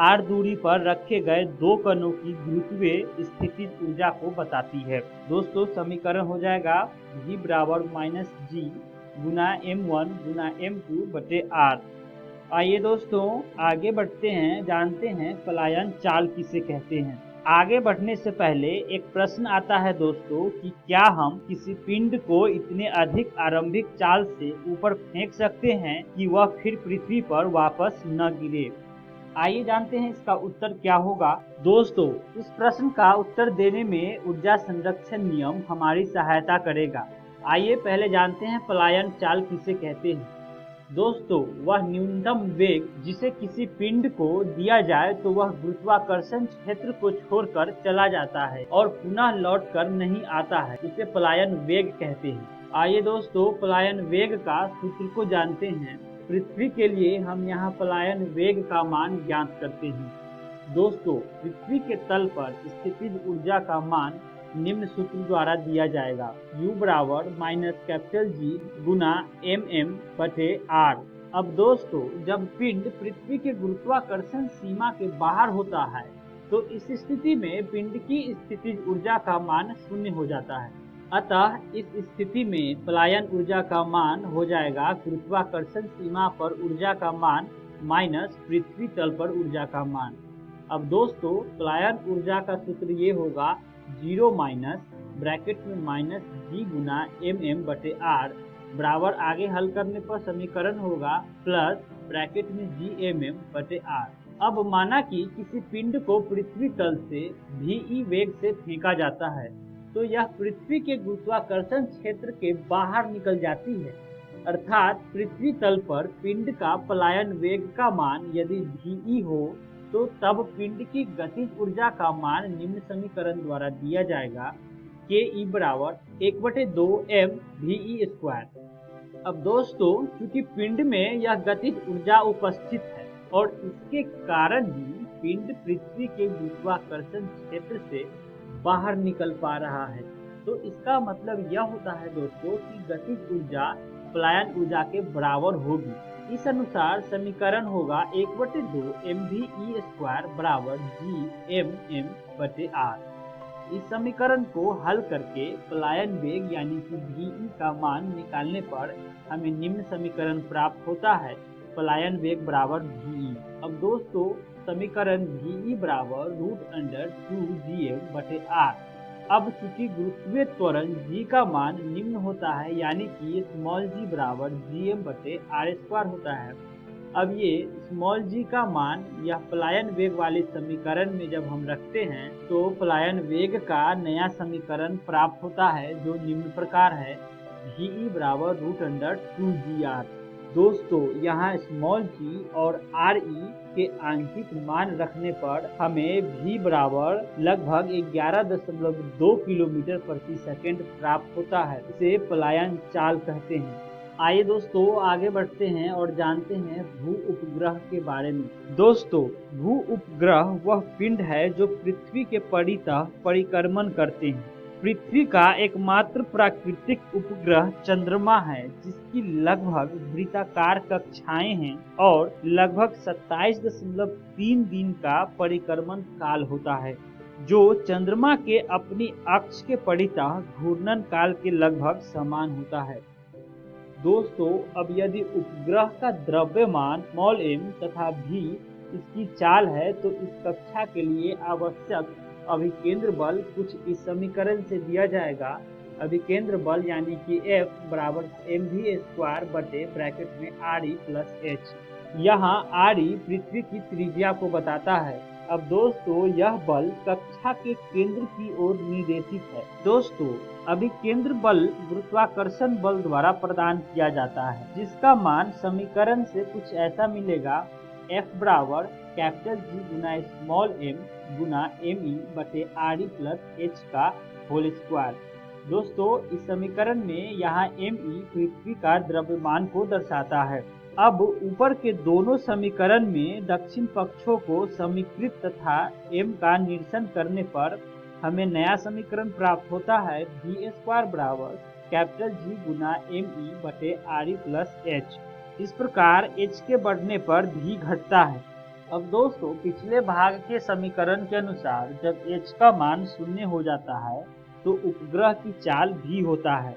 r दूरी पर रखे गए दो कणों की गुरुत्वीय स्थितिज ऊर्जा को बताती है। दोस्तों समीकरण हो जाएगा v बराबर माइनस g गुना m1 गुना m2 बटे r। आइए दोस्तों आगे बढ़ते हैं, जानते हैं पलायन चाल किसे कहते हैं। आगे बढ़ने से पहले एक प्रश्न आता है दोस्तों कि क्या हम किसी पिंड को इतने अधिक आरंभिक चाल से ऊपर फेंक सकते हैं कि वह फिर पृथ्वी पर वापस न गिरे। आइए जानते हैं इसका उत्तर क्या होगा। दोस्तों इस प्रश्न का उत्तर देने में ऊर्जा संरक्षण नियम हमारी सहायता करेगा। आइए पहले जानते हैं पलायन चाल किसे कहते हैं। दोस्तों वह न्यूनतम वेग जिसे किसी पिंड को दिया जाए तो वह गुरुत्वाकर्षण क्षेत्र को छोड़कर चला जाता है और पुनः लौट कर नहीं आता है, उसे पलायन वेग कहते हैं। आइए दोस्तों पलायन वेग का सूत्र को जानते हैं। पृथ्वी के लिए हम यहाँ पलायन वेग का मान ज्ञात करते हैं। दोस्तों पृथ्वी के तल पर स्थितिज ऊर्जा का मान निम्न सूत्र द्वारा दिया जाएगा। U बराबर माइनस कैपिटल G गुना mm बटे R। अब दोस्तों जब पिंड पृथ्वी के गुरुत्वाकर्षण सीमा के बाहर होता है तो इस स्थिति में पिंड की स्थितिज ऊर्जा का मान शून्य हो जाता है। अतः इस स्थिति में पलायन ऊर्जा का मान हो जाएगा गुरुत्वाकर्षण सीमा पर ऊर्जा का मान माइनस पृथ्वी तल पर ऊर्जा का मान। अब दोस्तों पलायन ऊर्जा का सूत्र ये होगा 0 माइनस ब्रैकेट में माइनस G गुना mm बटे R बराबर आगे हल करने पर समीकरण होगा प्लस ब्रैकेट में Gmm बटे R। अब माना कि किसी पिंड को पृथ्वी तल से VE वेग से फेंका जाता है तो यह पृथ्वी के गुरुत्वाकर्षण क्षेत्र के बाहर निकल जाती है, अर्थात पृथ्वी तल पर पिंड का पलायन वेग का मान यदि VE हो तो तब पिंड की गतिज ऊर्जा का मान निम्न समीकरण द्वारा दिया जाएगा ke बराबर 1/2 m VE²। अब दोस्तों क्योंकि पिंड में यह गतिज ऊर्जा उपस्थित है और इसके कारण ही पिंड पृथ्वी के गुरुत्वाकर्षण क्षेत्र से बाहर निकल पा रहा है, तो इसका मतलब यह होता है दोस्तों कि गतिज ऊर्जा पलायन ऊर्जा के बराबर होगी। इस अनुसार समीकरण होगा 1/2 mVE² बराबर Gmm बटे R। इस समीकरण को हल करके पलायन वेग यानी कि VE का मान निकालने पर हमें निम्न समीकरण प्राप्त होता है, पलायन वेग बराबर VE। अब दोस्तों समीकरण VE बराबर √2 Gm बटे R। अब चूंकि गुरुत्वीय त्वरण G का मान निम्न होता है यानी कि स्मॉल g बराबर Gm बटे R² होता है। अब ये स्मॉल g का मान यह पलायन वेग वाले समीकरण में जब हम रखते हैं तो पलायन वेग का नया समीकरण प्राप्त होता है जो निम्न प्रकार है VE बराबर √2 GR। दोस्तों यहाँ स्मॉल g और RE के आंशिक मान रखने पर हमें v बराबर लगभग 11.2 किलोमीटर प्रति सेकंड प्राप्त होता है, इसे पलायन चाल कहते हैं। आइए दोस्तों आगे बढ़ते हैं और जानते हैं भू उपग्रह के बारे में। दोस्तों भू उपग्रह वह पिंड है जो पृथ्वी के परितः परिक्रमण करते हैं। पृथ्वी का एकमात्र प्राकृतिक उपग्रह चंद्रमा है जिसकी लगभग वृत्ताकार कक्षाएं हैं और लगभग 27.3 दिन का परिक्रमण काल होता है, जो चंद्रमा के अपनी अक्ष के परितः घूर्णन काल के लगभग समान होता है। दोस्तों अब यदि उपग्रह का द्रव्यमान m तथा v इसकी चाल है तो इस कक्षा के लिए आवश्यक अभिकेंद्र बल कुछ इस समीकरण से दिया जाएगा अभिकेंद्र बल यानी कि F बराबर mv² बटे ब्रैकेट में RE प्लस H। यहाँ RE पृथ्वी की त्रिज्या को बताता है। अब दोस्तों यह बल कक्षा के केंद्र की ओर निर्देशित है। दोस्तों अभिकेंद्र बल गुरुत्वाकर्षण बल द्वारा प्रदान किया जाता है, जिसका मान समीकरण से कुछ ऐसा मिलेगा। F बराबर कैपिटल G गुना स्मॉल m गुना me बटे RE प्लस H का होल स्क्वायर। दोस्तों इस समीकरण में यहाँ me पृथ्वी का द्रव्यमान को दर्शाता है। अब ऊपर के दोनों समीकरण में दक्षिण पक्षों को समीकृत तथा m का निरसन करने पर हमें नया समीकरण प्राप्त होता है। v² बराबर कैपिटल G गुना me बटे RE प्लस H। इस प्रकार h के बढ़ने पर v घटता है। अब दोस्तों पिछले भाग के समीकरण के अनुसार जब h का मान 0 हो जाता है तो उपग्रह की चाल v होता है।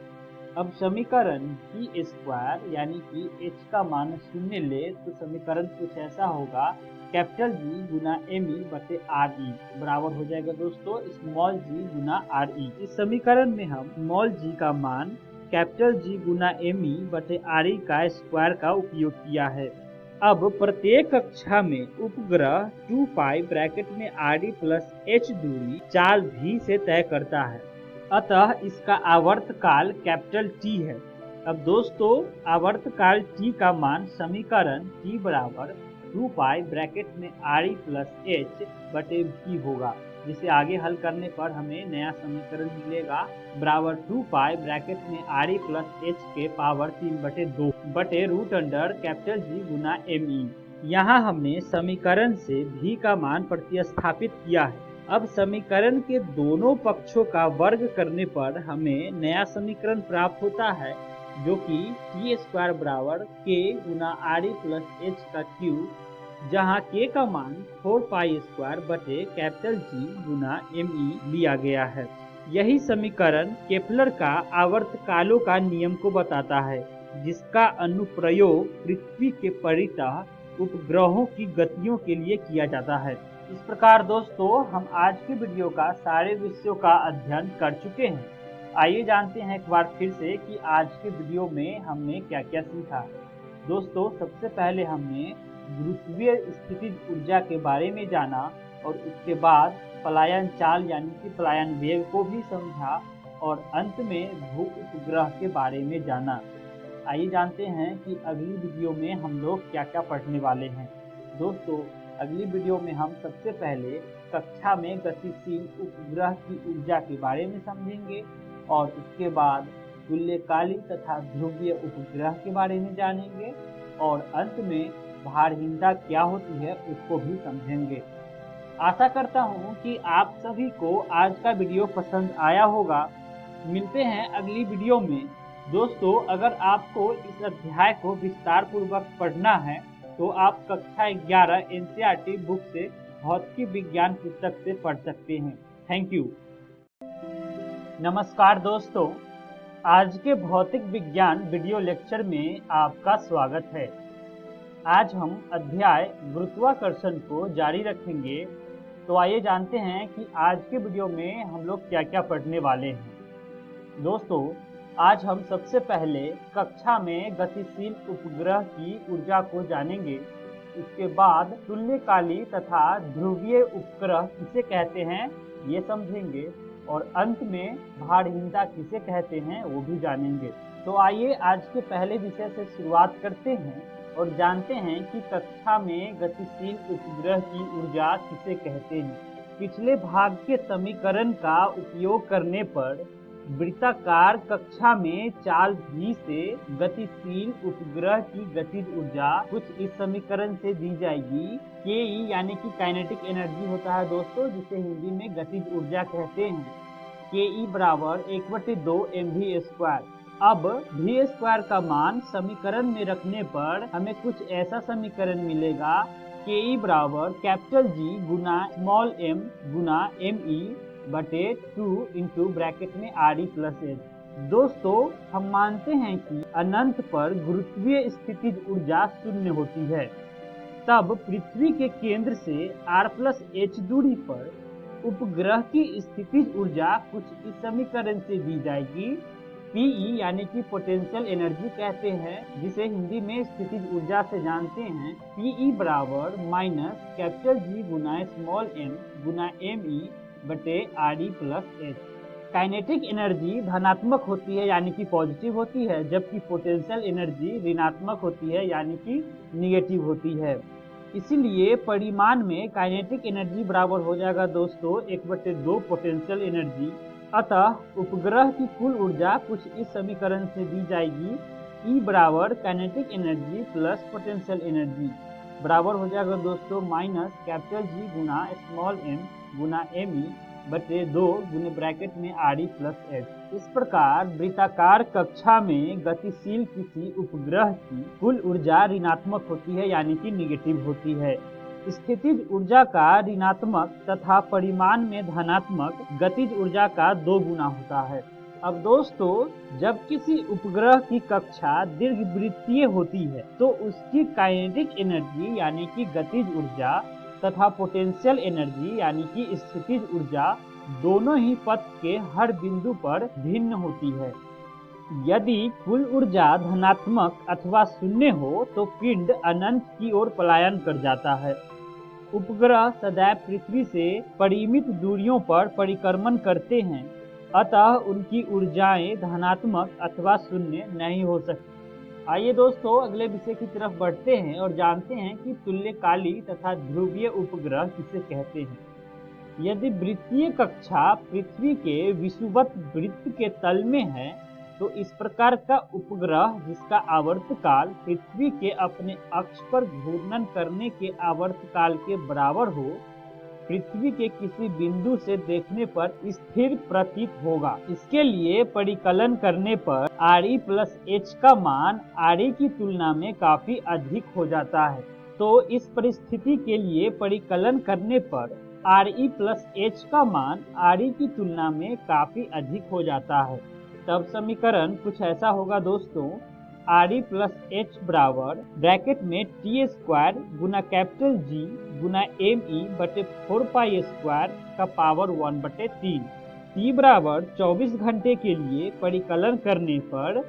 अब समीकरण v² यानी कि h का मान 0 ले तो समीकरण कुछ ऐसा होगा। कैपिटल G गुना me बटे RE बराबर हो जाएगा दोस्तों स्मॉल g गुना RE। इस समीकरण में हम स्मॉल g का मान कैपिटल G गुना me बटे RE का स्क्वायर का उपयोग किया है। अब प्रत्येक कक्षा में उपग्रह 2 पाई ब्रैकेट में RE प्लस H दूरी चाल v से तय करता है, अतः इसका आवर्त काल कैपिटल T है। अब दोस्तों आवर्त काल T का मान समीकरण T बराबर 2 पाई ब्रैकेट में RE प्लस H बटे v होगा, जिसे आगे हल करने पर हमें नया समीकरण मिलेगा बराबर 2 पाई ब्रैकेट में RE प्लस H के पावर 3/2 बटे रूट अंडर कैपिटल G गुना me। यहाँ हमने समीकरण से v का मान प्रतिस्थापित किया है। अब समीकरण के दोनों पक्षों का वर्ग करने पर हमें नया समीकरण प्राप्त होता है, जो कि t² बराबर k गुना RE प्लस H का क्यूब, जहाँ k का मान 4 पाई स्क्वायर बटे कैपिटल G गुना me लिया गया है। यही समीकरण केपलर का आवर्तकालों का नियम को बताता है, जिसका अनुप्रयोग पृथ्वी के परितः उपग्रहों की गतियों के लिए किया जाता है। इस प्रकार दोस्तों हम आज के वीडियो का सारे विषयों का अध्ययन कर चुके हैं। आइए जानते हैं एक बार फिर से कि आज के वीडियो में हमने क्या क्या सीखा। दोस्तों सबसे पहले हमने गुरुत्वीय स्थितिज ऊर्जा के बारे में जाना और उसके बाद पलायन चाल यानी कि पलायन वेग को भी समझा और अंत में भू उपग्रह के बारे में जाना। आइए जानते हैं कि अगली वीडियो में हम लोग क्या क्या पढ़ने वाले हैं। दोस्तों अगली वीडियो में हम सबसे पहले कक्षा में गतिशील उपग्रह की ऊर्जा के बारे में समझेंगे और उसके बाद तुल्यकालिक तथा ध्रुवीय उपग्रह के बारे में जानेंगे और अंत में भारहीनता क्या होती है उसको भी समझेंगे। आशा करता हूँ कि आप सभी को आज का वीडियो पसंद आया होगा। मिलते हैं अगली वीडियो में। दोस्तों अगर आपको इस अध्याय को विस्तार पूर्वक पढ़ना है तो आप कक्षा 11 NCERT बुक से भौतिकी विज्ञान पुस्तक से पढ़ सकते हैं। Thank you. नमस्कार दोस्तों, आज के भौतिक विज्ञान वीडियो लेक्चर में आपका स्वागत है। आज हम अध्याय गुरुत्वाकर्षण को जारी रखेंगे। तो आइए जानते हैं कि आज के वीडियो में हम लोग क्या क्या पढ़ने वाले हैं। दोस्तों आज हम सबसे पहले कक्षा में गतिशील उपग्रह की ऊर्जा को जानेंगे। उसके बाद तुल्यकाली तथा ध्रुवीय उपग्रह किसे कहते हैं ये समझेंगे और अंत में भारहीनता किसे कहते हैं वो भी जानेंगे। तो आइए आज के पहले विषय से शुरुआत करते हैं और जानते हैं कि कक्षा में गतिशील उपग्रह की ऊर्जा किसे कहते हैं। पिछले भाग के समीकरण का उपयोग करने पर वृत्ताकार कक्षा में चाल v से गतिशील उपग्रह की गतिज ऊर्जा कुछ इस समीकरण से दी जाएगी। ke यानी कि काइनेटिक एनर्जी होता है दोस्तों, जिसे हिंदी में गतिज ऊर्जा कहते हैं। ke बराबर 1/2 mv²। अब v² का मान समीकरण में रखने पर हमें कुछ ऐसा समीकरण मिलेगा। ke बराबर कैपिटल G गुना स्मॉल m गुना me बटे 2 इंटू ब्रैकेट में RE प्लस H। दोस्तों हम मानते हैं कि अनंत पर गुरुत्वीय स्थितिज ऊर्जा 0 होती है, तब पृथ्वी के केंद्र से r प्लस H दूरी पर उपग्रह की स्थितिज ऊर्जा कुछ इस समीकरण से दी जाएगी। Pe यानी कि पोटेंशियल एनर्जी कहते हैं, जिसे हिंदी में स्थितिज ऊर्जा से जानते हैं। Pe बराबर माइनस कैपिटल G गुना स्मॉल m गुना me बटे Re plus h। Kinetic energy धनात्मक होती है यानी कि पॉजिटिव होती है, जबकि पोटेंशियल एनर्जी ऋणात्मक होती है यानी कि निगेटिव होती है। इसीलिए परिमाण में काइनेटिक एनर्जी बराबर हो जाएगा दोस्तों 1/2 पोटेंशियल एनर्जी। अतः उपग्रह की कुल ऊर्जा कुछ इस समीकरण से दी जाएगी। E बराबर kinetic energy plus potential energy बराबर हो जाएगा दोस्तों माइनस कैपिटल G गुना स्मॉल m गुना me बटे 2 गुने ब्रैकेट में Re प्लस h। इस प्रकार वृत्ताकार कक्षा में गतिशील किसी उपग्रह की कुल ऊर्जा ऋणात्मक होती है यानी कि निगेटिव होती है। स्थितिज ऊर्जा का ऋणात्मक तथा परिमाण में धनात्मक गतिज ऊर्जा का 2 गुना होता है। अब दोस्तों, जब किसी उपग्रह की कक्षा दीर्घवृत्तीय होती है तो उसकी काइनेटिक एनर्जी यानी कि गतिज ऊर्जा तथा पोटेंशियल एनर्जी यानी कि स्थितिज ऊर्जा दोनों ही पथ के हर बिंदु पर भिन्न होती है। यदि कुल ऊर्जा धनात्मक अथवा शून्य हो तो पिंड अनंत की ओर पलायन कर जाता है। उपग्रह सदैव पृथ्वी से परिमित दूरियों पर परिक्रमण करते हैं, अतः उनकी ऊर्जाएं धनात्मक अथवा शून्य नहीं हो सकती। आइए दोस्तों, अगले विषय की तरफ बढ़ते हैं और जानते हैं कि तुल्यकाली तथा ध्रुवीय उपग्रह किसे कहते हैं। यदि वृत्तीय कक्षा पृथ्वी के विषुवत वृत्त के तल में है तो इस प्रकार का उपग्रह जिसका आवर्तकाल पृथ्वी के अपने अक्ष पर घूर्णन करने के आवर्तकाल के बराबर हो, पृथ्वी के किसी बिंदु से देखने पर स्थिर प्रतीत होगा। इसके लिए परिकलन करने पर Re प्लस h का मान Re की तुलना में काफी अधिक हो जाता है। तो इस परिस्थिति के लिए परिकलन करने पर Re प्लस h का मान Re की तुलना में काफी अधिक हो जाता है। तब समीकरण कुछ ऐसा होगा दोस्तों, Re प्लस h बराबर ब्रैकेट में t स्क्वायर गुना कैपिटल G गुना me बटे 4 पाई स्क्वायर का पावर 1/3। t बराबर 24 घंटे के लिए परिकलन करने पर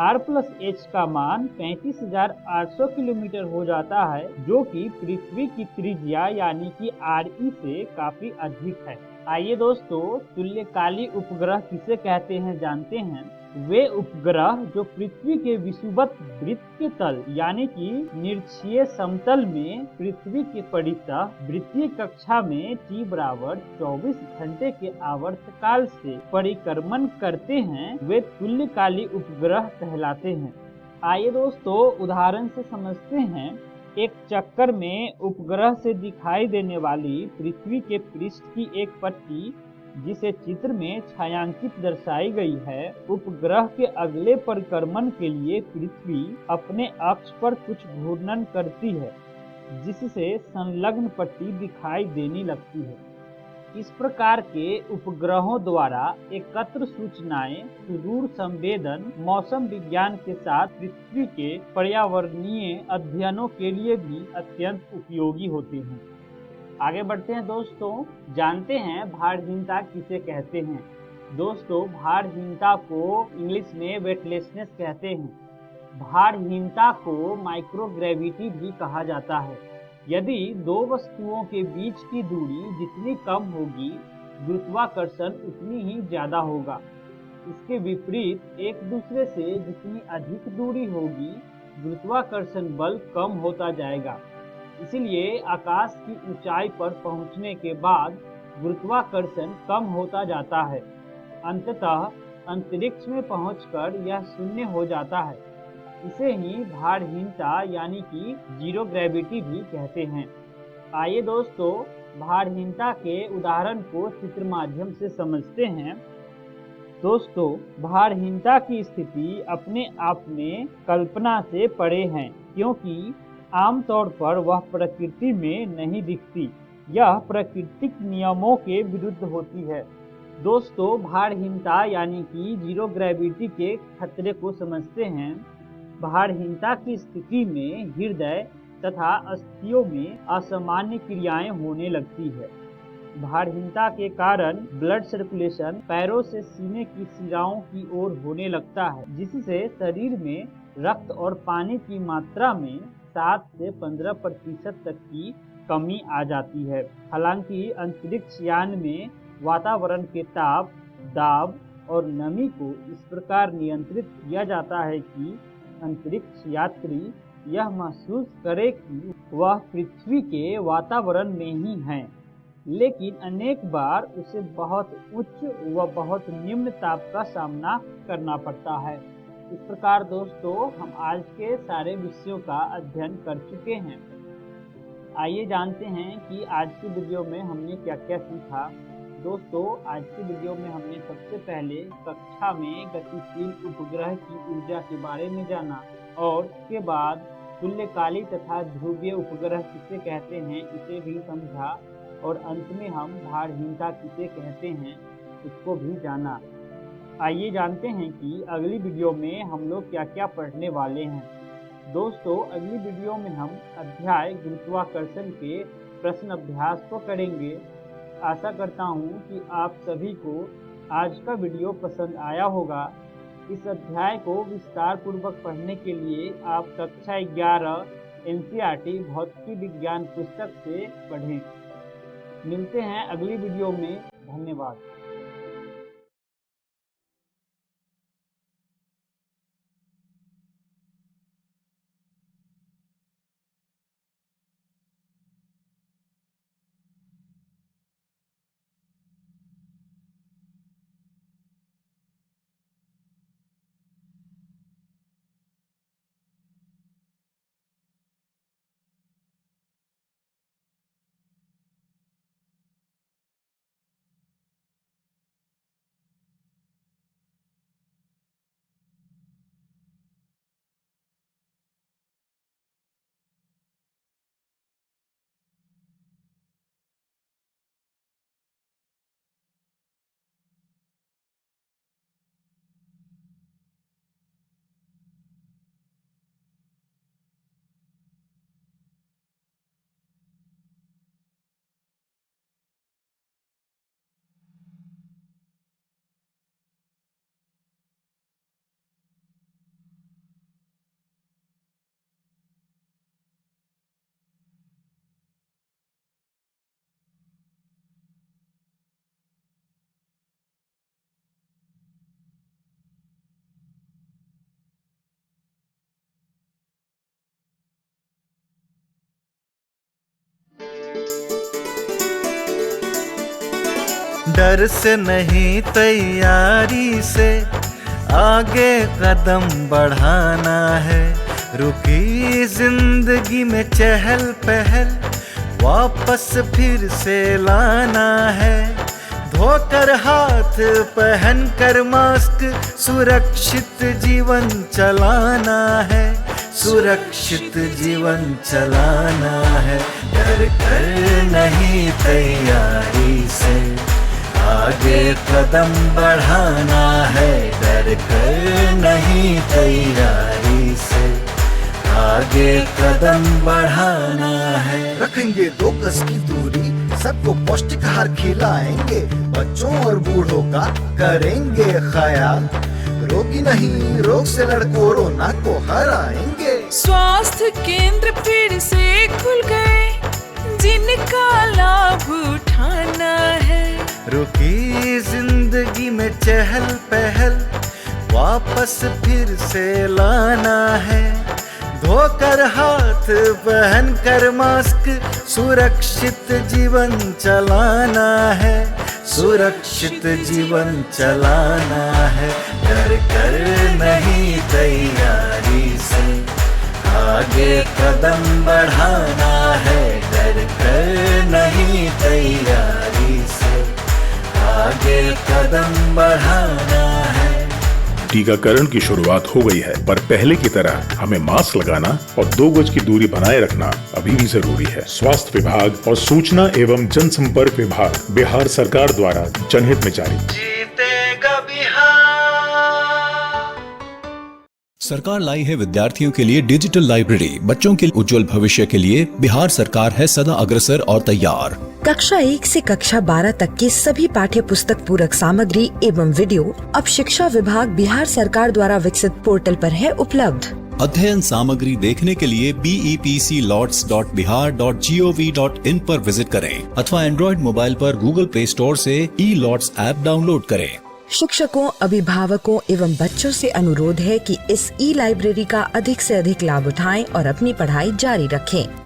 R प्लस h का मान 35,800 किलोमीटर हो जाता है, जो कि पृथ्वी की त्रिज्या यानी कि Re से काफी अधिक है। आइए दोस्तों, तुल्यकाली उपग्रह किसे कहते हैं जानते हैं। वे उपग्रह जो पृथ्वी के विषुवत वृत्त के तल यानी कि निरक्षीय समतल में पृथ्वी के परितः वृत्तीय कक्षा में t बराबर 24 घंटे के आवर्तकाल से परिक्रमण करते हैं, वे तुल्यकाली उपग्रह कहलाते हैं। आइए दोस्तों, उदाहरण से समझते हैं। एक चक्कर में उपग्रह से दिखाई देने वाली पृथ्वी के पृष्ठ की एक पट्टी, जिसे चित्र में छायांकित दर्शाई गई है, उपग्रह के अगले परिक्रमण के लिए पृथ्वी अपने अक्ष पर कुछ घूर्णन करती है, जिससे संलग्न पट्टी दिखाई देने लगती है। इस प्रकार के उपग्रहों द्वारा एकत्र सूचनाएं सुदूर संवेदन मौसम विज्ञान के साथ पृथ्वी के पर्यावरणीय अध्ययनों के लिए भी अत्यंत उपयोगी होते हैं। आगे बढ़ते हैं दोस्तों, जानते हैं भारहीनता किसे कहते हैं। दोस्तों, भारहीनता को इंग्लिश में वेटलेसनेस कहते हैं। भारहीनता को माइक्रोग्रेविटी भी कहा जाता है। यदि दो वस्तुओं के बीच की दूरी जितनी कम होगी, गुरुत्वाकर्षण उतनी ही ज्यादा होगा। इसके विपरीत एक दूसरे से जितनी अधिक दूरी होगी, गुरुत्वाकर्षण बल कम होता जाएगा। इसलिए आकाश की ऊंचाई पर पहुंचने के बाद गुरुत्वाकर्षण कम होता जाता है। अंततः अंतरिक्ष में पहुंचकर यह शून्य हो जाता है। इसे ही भारहीनता यानी कि जीरो ग्रेविटी भी कहते हैं। आइए दोस्तों, भारहीनता के उदाहरण को चित्र माध्यम से समझते हैं। दोस्तों, भारहीनता की स्थिति अपने आप में कल्पना से परे है, क्योंकि आमतौर पर वह प्रकृति में नहीं दिखती। यह प्राकृतिक नियमों के विरुद्ध होती है। दोस्तों, भारहीनता यानी कि जीरो ग्रेविटी के खतरे को समझते हैं। भारहीनता की स्थिति में हृदय तथा अस्थियों में असामान्य क्रियाएं होने लगती है। भारहीनता के कारण ब्लड सर्कुलेशन पैरों से सीने की शिराओं की ओर होने लगता है, जिससे शरीर में रक्त और पानी की मात्रा में 7 से 15% तक की कमी आ जाती है। हालांकि अंतरिक्ष यान में वातावरण के ताप, दाब और नमी को इस प्रकार नियंत्रित किया जाता है कि अंतरिक्ष यात्री यह महसूस करे कि वह पृथ्वी के वातावरण में ही है, लेकिन अनेक बार उसे बहुत उच्च व बहुत निम्न ताप का सामना करना पड़ता है। इस प्रकार दोस्तों, हम आज के सारे विषयों का अध्ययन कर चुके हैं। आइए जानते हैं कि आज की वीडियो में हमने क्या क्या सीखा। दोस्तों, आज की वीडियो में हमने सबसे पहले कक्षा में गतिशील उपग्रह की ऊर्जा के बारे में जाना और उसके बाद तुल्यकाली तथा ध्रुवीय उपग्रह किसे कहते हैं इसे भी समझा और अंत में हम भारहीनता किसे कहते हैं इसको भी जाना। आइए जानते हैं कि अगली वीडियो में हम लोग क्या क्या पढ़ने वाले हैं। दोस्तों, अगली वीडियो में हम अध्याय गुरुत्वाकर्षण के प्रश्न अभ्यास को करेंगे। आशा करता हूँ कि आप सभी को आज का वीडियो पसंद आया होगा। इस अध्याय को विस्तार पूर्वक पढ़ने के लिए आप कक्षा 11 NCERT भौतिकी विज्ञान पुस्तक से पढ़ें। मिलते हैं अगली वीडियो में। धन्यवाद। डर से नहीं तैयारी से आगे कदम बढ़ाना है। रुकी जिंदगी में चहल पहल वापस फिर से लाना है। धोकर हाथ पहन कर मास्क सुरक्षित जीवन चलाना है। सुरक्षित जीवन चलाना है। डर कर नहीं तैयारी से आगे कदम बढ़ाना है। डर कर नहीं तैयारी से आगे कदम बढ़ाना है। रखेंगे 2 गज की दूरी, सबको पौष्टिक आहार खिलाएंगे, बच्चों और बूढ़ों का करेंगे ख्याल। रोगी नहीं रोग से लड़ कोरोना को हराएंगे। स्वास्थ्य केंद्र फिर से खुल गए, जिनका लाभ उठाना है। रुकी जिंदगी में चहल पहल वापस फिर से लाना है। धोकर हाथ पहन कर मास्क सुरक्षित जीवन चलाना है। सुरक्षित जीवन चलाना है। डर कर नहीं तैयारी से आगे कदम बढ़ाना है। डर कर नहीं तैयारी से आगे कदम बढ़ाना है। टीकाकरण की शुरुआत हो गई है, पर पहले की तरह हमें मास्क लगाना और 2 गज की दूरी बनाए रखना अभी भी जरूरी है। स्वास्थ्य विभाग और सूचना एवं जनसंपर्क विभाग बिहार सरकार द्वारा जनहित में जारी। जीतेगा बिहार। सरकार लाई है विद्यार्थियों के लिए डिजिटल लाइब्रेरी। बच्चों के उज्जवल भविष्य के लिए बिहार सरकार है सदा अग्रसर और तैयार। कक्षा 1 से कक्षा 12 तक की सभी पाठ्य पुस्तक पूरक सामग्री एवं वीडियो अब शिक्षा विभाग बिहार सरकार द्वारा विकसित पोर्टल पर है उपलब्ध। अध्ययन सामग्री देखने के लिए BEPCLOTS.bihar.gov.in पर विजिट करें अथवा एंड्रॉइड मोबाइल पर गूगल प्ले स्टोर से E-LOTS ऐप डाउनलोड करें। शिक्षकों, अभिभावकों एवं बच्चों से अनुरोध है कि इस ई लाइब्रेरी का अधिक से अधिक लाभ उठाएं और अपनी पढ़ाई जारी रखें।